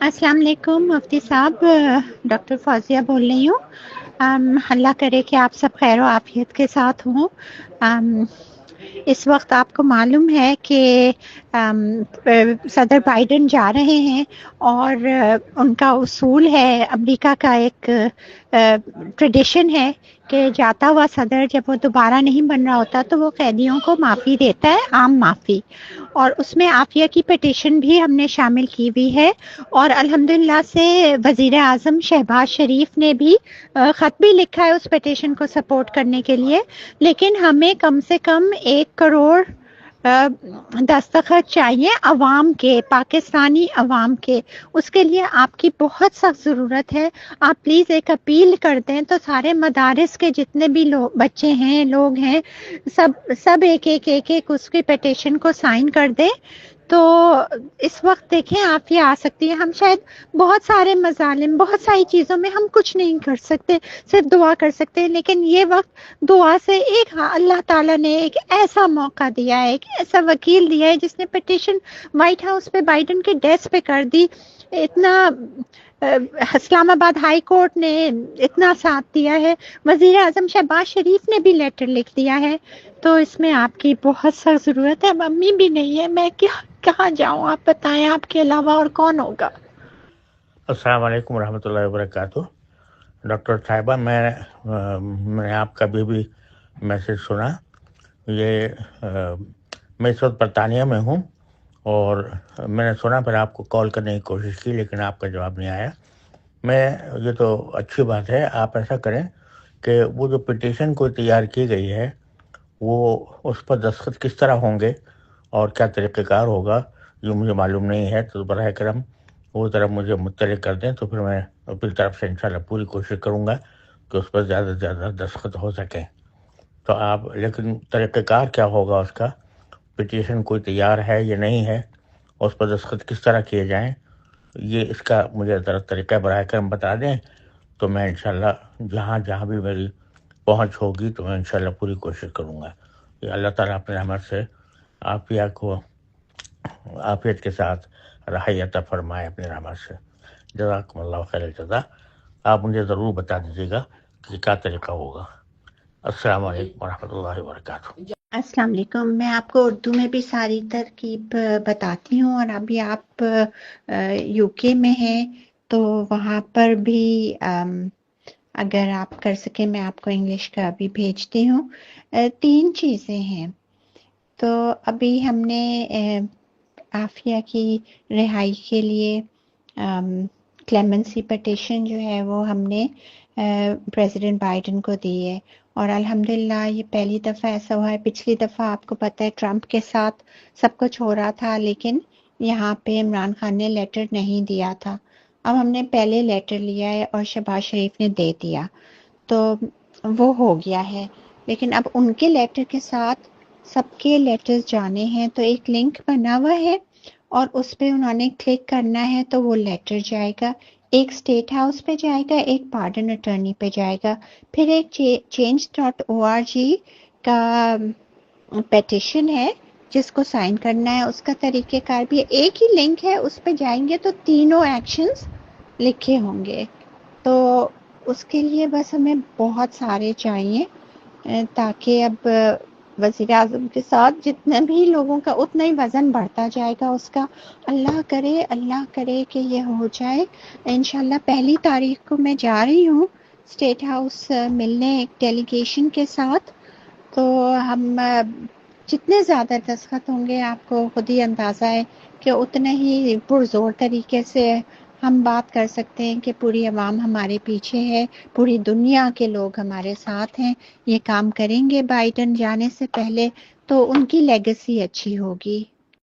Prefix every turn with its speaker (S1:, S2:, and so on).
S1: अस्सलाम वालेकुम मुफ्ती साहब, डॉक्टर फौजिया बोल रही हूँ। अल्लाह करे कि आप सब खैर आफियत के साथ हों। इस वक्त आपको मालूम है कि सदर बाइडन जा रहे हैं और उनका उसूल है, अमेरिका का एक ट्रेडिशन है कि जाता हुआ सदर जब वो दोबारा नहीं बन रहा होता तो वो कैदियों को माफ़ी देता है, आम माफ़ी। और उसमें आफिया की पिटीशन भी हमने शामिल की हुई है और अल्हम्दुलिल्लाह से वज़ीर आज़म शहबाज शरीफ ने भी ख़त भी लिखा है उस पिटीशन को सपोर्ट करने के लिए। लेकिन हमें कम से कम 1 करोड़ दस्तखत चाहिए अवाम के, पाकिस्तानी अवाम के। उसके लिए आपकी बहुत सख्त ज़रूरत है। आप प्लीज़ एक अपील कर दें तो सारे मदारिस के जितने भी लोग बच्चे हैं, लोग हैं, सब एक उसकी पिटीशन को साइन कर दें। तो इस वक्त देखें आप ये आ सकती है। हम शायद बहुत सारे मजालिम, बहुत सारी चीज़ों में हम कुछ नहीं कर सकते, सिर्फ दुआ कर सकते हैं। लेकिन ये वक्त दुआ से अल्लाह ताला ने एक ऐसा मौका दिया है, एक ऐसा वकील दिया है जिसने पिटीशन व्हाइट हाउस पे बाइडन के डेस्क पे कर दी। इतना इस्लामाबाद हाई कोर्ट ने इतना साथ दिया है, वजीर आजम शहबाज शरीफ ने भी लेटर लिख दिया है। तो इसमें आपकी बहुत सख्त ज़रूरत है। मम्मी भी नहीं है, मैं कहाँ जाऊँ? आप बताएं, आपके अलावा और कौन होगा?
S2: अस्सलाम वालेकुम रहमतुल्लाहि व बरकातुहू। डॉक्टर साहिबा, मैंने आपका भी मैसेज सुना। मैं इस वक्त बरतानिया में हूँ और मैंने सुना, फिर आपको कॉल करने की कोशिश की लेकिन आपका जवाब नहीं आया। ये तो अच्छी बात है। आप ऐसा करें कि वो जो पिटीशन को तैयार की गई है वो उस पर दस्तखत किस तरह होंगे और क्या तरीक़ेकार होगा, ये मुझे मालूम नहीं है। तो बराह करम वो ज़रा मुझे मुत्तले कर दें, तो फिर मैं अपनी तरफ से इंशाल्लाह पूरी कोशिश करूँगा कि उस पर ज़्यादा से ज़्यादा दस्तखत हो सकें। तो आप, लेकिन तरीक़ेकार क्या होगा उसका, पिटीशन कोई तैयार है या नहीं है, उस पर दस्तखत किस तरह किए जाएँ, ये इसका मुझे ज़रा तरीक़ा बराह करम बता दें। तो मैं इंशाल्लाह जहाँ भी मेरी पहुँच होगी तो मैं इंशाल्लाह पूरी कोशिश करूँगा। अल्लाह ताला अपनी रहमत से आफिया को आफियत के साथ राहत अता फरमाए अपनी रहमत से। जज़ाकुमुल्लाहु खैरल जज़ा। आप मुझे ज़रूर बता दीजिएगा कि क्या तरीका होगा। अस्सलाम वालेकुम वरहमतुल्लाहि व बरकातुहू।
S1: अस्सलाम वालेकुम। मैं आपको उर्दू में भी सारी तरकीब बताती हूँ। और अभी आप यूके में हैं तो वहाँ पर भी अगर आप कर सकें मैं आपको इंग्लिश का भी भेजती हूँ। 3 चीज़ें हैं। तो अभी हमने आफिया की रिहाई के लिए क्लेमेंसी पिटीशन जो है वो हमने प्रेसिडेंट बाइडन को दी है और अल्हम्दुलिल्लाह ये पहली दफ़ा ऐसा हुआ है। पिछली दफ़ा आपको पता है ट्रंप के साथ सब कुछ हो रहा था, लेकिन यहाँ पे इमरान खान ने लेटर नहीं दिया था। अब हमने पहले लेटर लिया है और शहबाज शरीफ ने दे दिया, तो वो हो गया है। लेकिन अब उनके लेटर के साथ सबके लेटर्स जाने हैं, तो एक लिंक बना हुआ है और उस पे उन्होंने क्लिक करना है तो वो लेटर जाएगा। एक स्टेट हाउस पे जाएगा, एक पार्डन अटर्नी पे जाएगा, फिर एक change.org का पेटिशन है जिसको साइन करना है। उसका तरीक़ेकार भी एक ही लिंक है, उस पे जाएंगे तो तीनों एक्शंस लिखे होंगे। तो उसके लिए बस हमें बहुत सारे चाहिए ताकि अब वज़ीर आज़म के साथ जितने भी लोगों का उतना ही वज़न बढ़ता जाएगा उसका। अल्लाह करे कि ये हो जाए। इंशाल्लाह 1 तारीख को मैं जा रही हूँ स्टेट हाउस मिलने एक डेलीगेशन के साथ। तो हम जितने ज़्यादा दस्तखत होंगे आपको खुद ही अंदाज़ा है कि उतने ही पुरज़ोर तरीके से हम बात कर सकते हैं कि पूरी आवाम हमारे पीछे है, पूरी दुनिया के लोग हमारे साथ हैं। ये काम करेंगे बाइडन जाने से पहले तो उनकी लेगेसी अच्छी होगी।